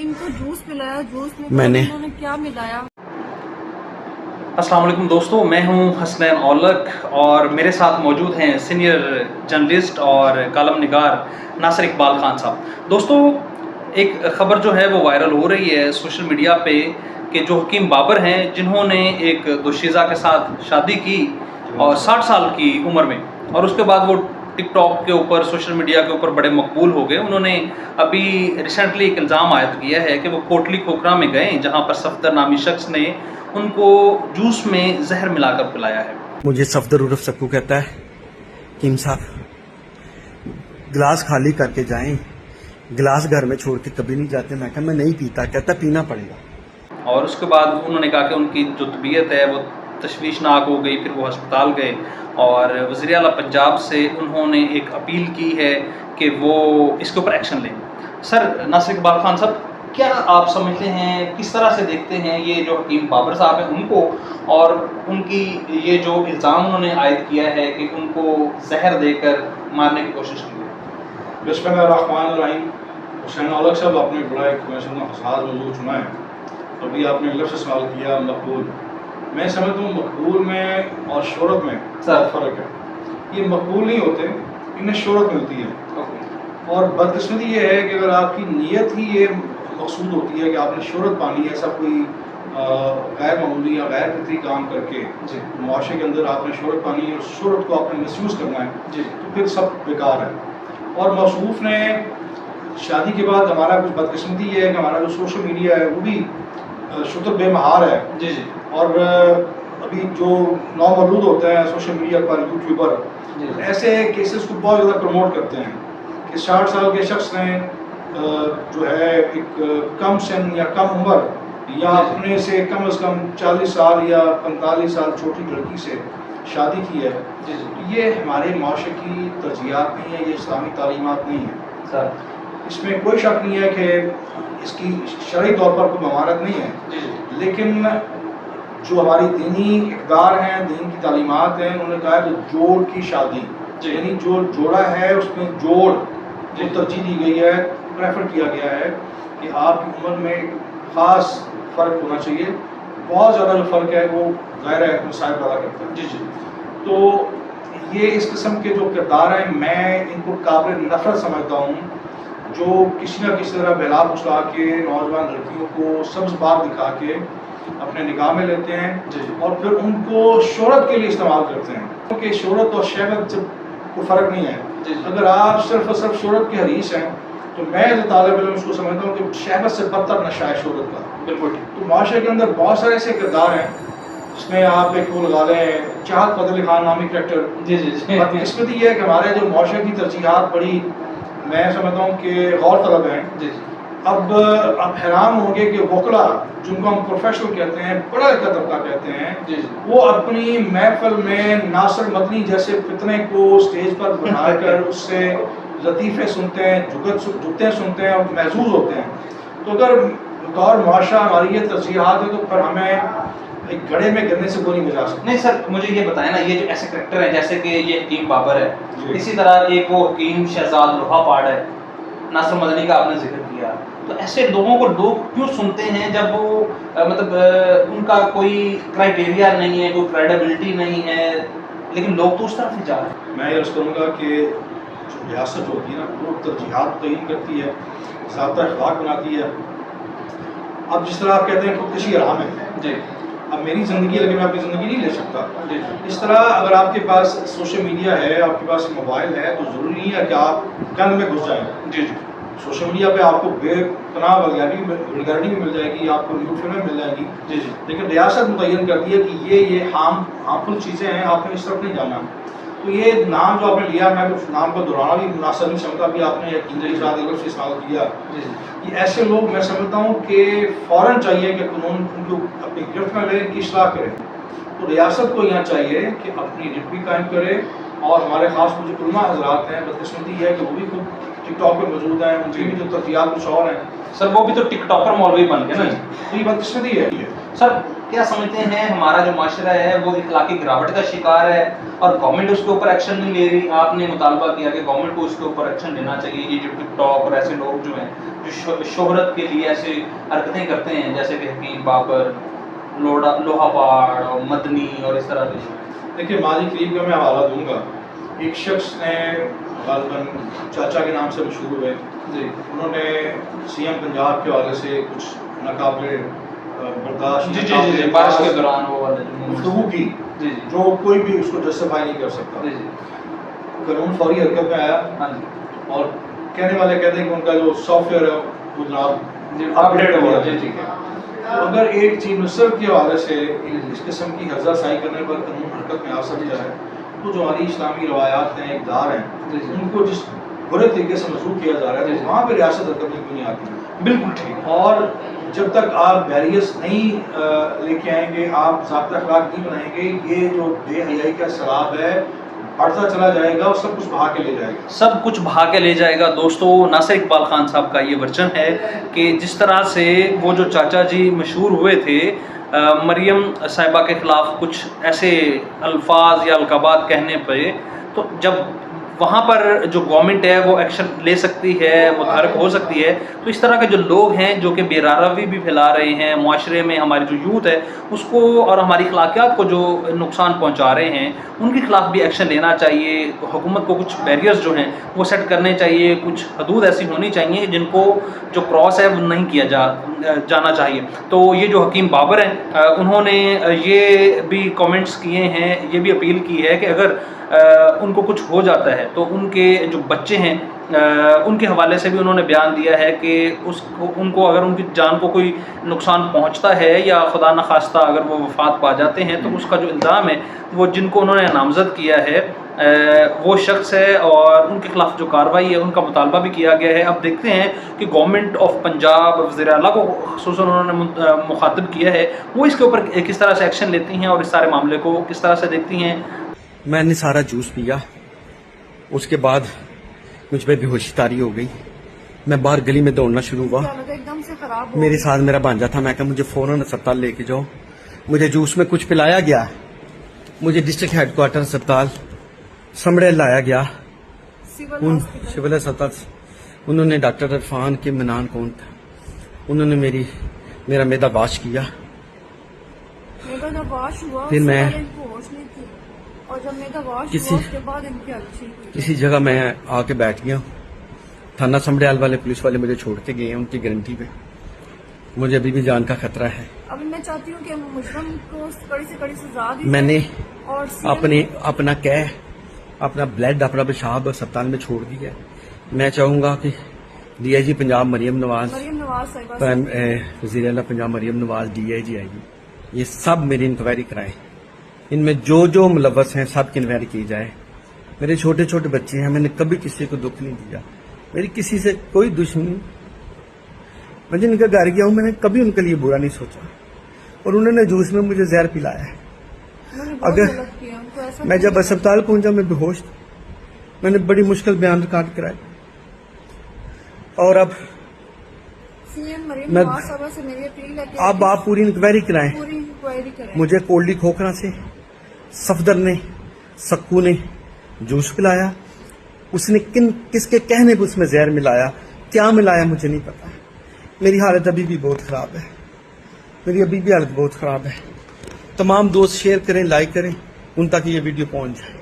इनको जूस पिलाया, जूस में मैंने इन्होंने क्या मिलाया। अस्सलाम वालेकुम दोस्तों, मैं हूं हसनैन औलख और मेरे साथ मौजूद हैं सीनियर जर्नलिस्ट और कॉलम निगार नासिर इकबाल खान साहब। दोस्तों, एक ख़बर जो है वो वायरल हो रही है सोशल मीडिया पे कि जो हकीम बाबर हैं जिन्होंने एक दोशीज़ा के साथ शादी की और 60 साल की उम्र में, और उसके बाद वो टिकटॉक के ऊपर सोशल मीडिया के ऊपर बड़े मकबूल हो गए। उन्होंने अभी रिसेंटली एक इल्ज़ाम आयद किया है कि वो कोटली खोखरा में गए जहाँ पर सफदर नामी शख्स ने उनको जूस में जहर मिलाकर पिलाया है। मुझे सफदर उर्फ सक्कू कहता है, हकीम साहब गिलास खाली करके जाएं, गिलास घर में छोड़ के कभी नहीं जाते। मैं कहा मैं नहीं पीता। कहता पीना पड़ेगा। और उसके बाद उन्होंने कहा कि उनकी जो तबीयत है वो तशवीशनाक हो गई, फिर वो अस्पताल गए और वज़ीर आला पंजाब से उन्होंने एक अपील की है कि वो इसके ऊपर एक्शन लें। सर नासिर इकबाल खान साहब, क्या आप समझते हैं, किस तरह से देखते हैं ये जो हकीम बाबर साहब हैं उनको, और उनकी ये जो इल्ज़ाम उन्होंने आयद किया है कि उनको जहर देकर मारने की कोशिश की है। बिस्मिल्लाहिर्रहमानिर्रहीम। हुसैन औलख साहब, आपने बड़ा एक हसास मौजूद चुना है। अभी आपने लफ्ज़ से सवाल किया मकबूल। मैं समझता हूँ मकबूल में और शोहरत में फ़र्क है। ये मकबूल नहीं होते, इन्हें शोहरत मिलती है। और बदकिस्मती ये है कि अगर आपकी नीयत ही ये मकसूद होती है कि आपने शोहरत पानी, ऐसा कोई गैर मामूली या गैर फितरी काम करके मुआशरे के अंदर आपने शोहरत पानी और शोहरत को आपने मिसयूज़ करना है तो फिर सब बेकार है। और मौसूफ ने शादी के बाद हमारा कुछ बदकिस्मती ये है कि हमारा जो सोशल मीडिया है वो भी शुद्ध बेमहार है। जी जी। और अभी जो नौमौलूद होते हैं सोशल मीडिया पर यूट्यूबर, ऐसे केसेस को बहुत ज़्यादा प्रमोट करते हैं कि 60 साल के शख्स ने जो है एक कम सन या कम उम्र या अपने से कम 40 साल या 45 साल छोटी लड़की से शादी की है। तो ये हमारे माशरे की तरजीहात नहीं है, ये इस्लामी तालीमात नहीं है सर। इसमें कोई शक नहीं है कि इसकी शरई तौर पर कोई ममारत नहीं है, लेकिन जो हमारी दीनी इक़दार हैं, दीन की तालीमात हैं, उन्होंने कहा है कि जोड़ की शादी, यानी जो जोड़ा है उसमें जोड़ जो तरजीह दी गई है, प्रेफर किया गया है कि आपकी उम्र में ख़ास फ़र्क होना चाहिए। बहुत ज़्यादा जो फ़र्क है वो ज़ाहिर है मसाइल पैदा करता है। जी जी। तो ये इस किस्म के जो किरदार हैं, मैं इनको काबिल नफ़रत समझता हूँ, जो किसी न किसी तरह बहला फुसला के नौजवान लड़कियों को सब्ज़ बाग दिखा के अपने निगाह में लेते हैं और फिर उनको शोहरत के लिए इस्तेमाल करते हैं। क्योंकि शोहरत और शहवत से कोई फ़र्क नहीं है। अगर आप सिर्फ और सिर्फ शोहरत के हरीस हैं तो मैं एज़ तालिब इल्म उसको समझता हूँ कि शहवत से बदतर नशा है शोहरत का। बिल्कुल। तो माशरे के अंदर बहुत सारे ऐसे किरदार हैं जिसमें आप एक वो लगा लें चाहत फतेह खान नामी कैरेक्टर। जी जी। बदकिस्मती ये है कि हमारे जो माशरे की तरजीहात बड़ी, मैं समझता हूँ कि गौर तलब हैं। जी जी। अब आप हैरान होंगे कि वकला जिनको हम प्रोफेशनल कहते हैं, बड़ा का तबका कहते हैं, वो अपनी महफिल में नासिर मदनी जैसे फितने को स्टेज पर बनाकर उससे लतीफ़े सुनते हैं, जुगतें सुनते हैं और महसूस होते हैं। तो अगर बतौर मुआशरा हमारी ये तरजीहात है तो फिर हमें एक गड्ढे में गिरने से कोई नहीं बचा सकता। नहीं सर, मुझे ये बताएं ना, ये जो ऐसे करेक्टर हैं जैसे कि ये हकीम बाबर है, इसी तरह एक वो हकीम शहजाद लोहा पाड़ है, नासिर मदनी का आपने जिक्र किया, तो ऐसे लोगों को लोग क्यों सुनते हैं जब वो मतलब उनका कोई क्राइटेरिया नहीं है, कोई क्रेडिबिलिटी नहीं है, लेकिन लोग तो उस तरफ ही जा रहे हैं। मैं ये करूँगा कि जो रियासत जो होती है ना वो तरजीहात तयीन करती है, ज़ाब्ता अखलाक बनाती है। अब जिस तरह आप कहते हैं खुदकशी हराम है जी, अब मेरी ज़िंदगी है लेकिन मैं अपनी ज़िंदगी नहीं ले सकता। इस तरह अगर आपके पास सोशल मीडिया है, आपके पास मोबाइल है, तो ज़रूरी नहीं है कि आप गन में घुस जाएँ। जी जी। सोशल मीडिया पे आपको बेपनाह वल्गैरिटी भी मिल जाएगी, आपको न्यूड फिल्में मिल जाएंगी। जी जी। लेकिन रियासत मुतय्यन करती है कि ये हार्मफुल चीज़ें हैं, आपने इस तरफ नहीं जाना। तो ये नाम जो आपने लिया, मैं उस नाम को दोहराना भी मुनासिब नहीं समझता, भी आपने यकीन के साथ से इस्तेमाल किया। ये ऐसे लोग मैं समझता हूँ कि फ़ौरन चाहिए कि कानून उनको अपनी गिरफ्त में ले, इनकी इस्लाह करे। तो रियासत को यहाँ चाहिए कि अपनी रिट भी कायम करे, और हमारे ख़ास जो उलमा हज़रात हैं, बदकिस्मती है कि वो भी खुद टिकटॉक पर मौजूद हैं, उनकी भी जो तरजीहात कुछ और हैं। सर वो भी तो टिकटॉकर मौलवी बन गए ना, तो ये बदकिस्मती है। सर क्या समझते हैं हमारा जो माशरा है वो इखलाकी गिरावट का शिकार है और गवर्नमेंट उसके ऊपर एक्शन नहीं ले रही? आपने मुतालबा किया कि गवर्नमेंट को उसके ऊपर एक्शन लेना चाहिए। ये जो टिकटॉक और ऐसे लोग जो हैं جو شہرت کے لیے ایسی حرکتیں کرتے ہیں جیسے کہ حکیم بابر, لوہا پاڑ اور مدنی اور اس طرح کے. دیکھیے ماضی قریب کا میں حوالہ دوں گا. ایک شخص نے غالباً چاچا کے نام سے مشہور ہوئے جی, انہوں نے سی ایم پنجاب کے حوالے سے کچھ ناقابل برداشت جی جی جی بارش کے دوران وہ والے گفتگو کی جی جی جو کوئی بھی اس کو جسٹیفائی نہیں کر سکتا. جی جی قانون فوری حرکت میں آیا ہاں جی اور کہنے والے کہتے ہیں کہ ان کا جو سافٹ ویئر ہے وہ جناب جی اپڈیٹ ہوا. جی ٹھیک ہے. اگر ایک چیف منسٹر کے حوالے سے اس قسم کی حرزہ سائی کرنے پر قانون حرکت میں آ سکتا ہے تو جو ہماری اسلامی روایات ہیں, اقدار ہیں, ان کو جس برے طریقے سے منسوخ کیا جا رہا ہے وہاں پہ ریاست حرکت میں کیوں نہیں آتی؟ بالکل ٹھیک. اور جب تک آپ بیریئرس نہیں لے کے آئیں گے, آپ ضابطہ اخلاق نہیں بنائیں گے, یہ جو بے حیائی کا سیلاب ہے بڑھتا چلا جائے گا اور سب کچھ بہا کے لے جائے گا. سب کچھ بہا کے لے جائے گا. دوستو ناصر اقبال خان صاحب کا یہ ورژن ہے کہ جس طرح سے وہ جو چاچا جی مشہور ہوئے تھے مریم صاحبہ کے خلاف کچھ ایسے الفاظ یا القابات کہنے پہ, تو جب وہاں پر جو گورنمنٹ ہے وہ ایکشن لے سکتی ہے, متحرک ہو سکتی ہے, تو اس طرح کے جو لوگ ہیں جو کہ بے روی بھی پھیلا رہے ہیں معاشرے میں, ہماری جو یوتھ ہے اس کو اور ہماری اخلاقیات کو جو نقصان پہنچا رہے ہیں, ان کے خلاف بھی ایکشن لینا چاہیے. حکومت کو کچھ بیریئرز جو ہیں وہ سیٹ کرنے چاہیے, کچھ حدود ایسی ہونی چاہیے جن کو جو کراس ہے وہ نہیں کیا جانا چاہیے. تو یہ جو حکیم بابر ہیں انہوں نے یہ بھی کامنٹس کیے ہیں, یہ بھی اپیل کی ہے کہ اگر ان کو کچھ ہو جاتا ہے تو ان کے جو بچے ہیں ان کے حوالے سے بھی انہوں نے بیان دیا ہے کہ ان کو اگر ان کی جان کو کوئی نقصان پہنچتا ہے یا خدا نخواستہ اگر وہ وفات پا جاتے ہیں تو اس کا جو الزام ہے وہ جن کو انہوں نے نامزد کیا ہے وہ شخص ہے, اور ان کے خلاف جو کارروائی ہے ان کا مطالبہ بھی کیا گیا ہے. اب دیکھتے ہیں کہ گورنمنٹ آف پنجاب, وزیر اعلیٰ کو خصوصاً انہوں نے مخاطب کیا ہے, وہ اس کے اوپر کس طرح سے ایکشن لیتی ہیں اور اس سارے معاملے کو کس طرح سے دیکھتی ہیں. میں نے سارا جوس پیا, اس کے بعد مجھ پہ بے ہوشی طاری ہو گئی. میں باہر گلی میں دوڑنا شروع ہوا, ایک دم سے خراب ہو میرے ساتھ میرا بھانجا تھا. میں کہا مجھے فوراً اسپتال لے کے جاؤ. مجھے جوس میں کچھ پلایا گیا, مجھے ڈسٹرکٹ ہیڈ کوارٹر اسپتال سمڑے لایا گیا. سول اسپتال انہوں نے ڈاکٹر عرفان کے منان کون تھا, انہوں نے میرا میدا واش کیا. میدا جب واش ہوا پھر میں ہوش نہیں تھی, اور جب میدا واش کسی- ہوا اس کے بعد ان کی حالت ٹھیک ہوئی. کسی جگہ میں آ کے بیٹھ گیا. تھانہ سمڑیال والے پولیس والے مجھے چھوڑ کے گئے ہیں ان کی گارنٹی پہ. مجھے ابھی بھی جان کا خطرہ ہے. اب میں چاہتی ہوں کہ مجرم کو کڑی سے کڑی سزا دی میں نے اور اپنا بلڈ, اپنا پیشاب اسپتال میں چھوڑ دیا. میں چاہوں گا کہ ڈی آئی جی پنجاب مریم نواز صاحبہ وزیر اعلیٰ پنجاب مریم نواز ڈی آئی جی آئی گی, یہ سب میری انکوائری کرائیں. ان میں جو ملوث ہیں سب کی انکوائری کی جائے. میرے چھوٹے چھوٹے بچے ہیں, میں نے کبھی کسی کو دکھ نہیں دیا, میری کسی سے کوئی دشمنی. میں جن کا گھر گیا ہوں میں نے کبھی ان کے لیے برا نہیں سوچا, اور انہوں نے جوس میں مجھے زہر پلایا ہے. اگر میں جب اسپتال پہنچا میں بے ہوش تھا, میں نے بڑی مشکل بیان ریکارڈ کرائے. اور اب اب آپ پوری انکوائری کرائیں. مجھے کولڈی کھوکھرا سے صفدر نے, سکو نے جوس پلایا. اس نے کس کے کہنے پہ اس میں زہر ملایا, کیا ملایا مجھے نہیں پتا. میری حالت ابھی بھی بہت خراب ہے, میری ابھی بھی حالت بہت خراب ہے. تمام دوست شیئر کریں, لائک کریں, ان تک یہ ویڈیو پہنچ جائے.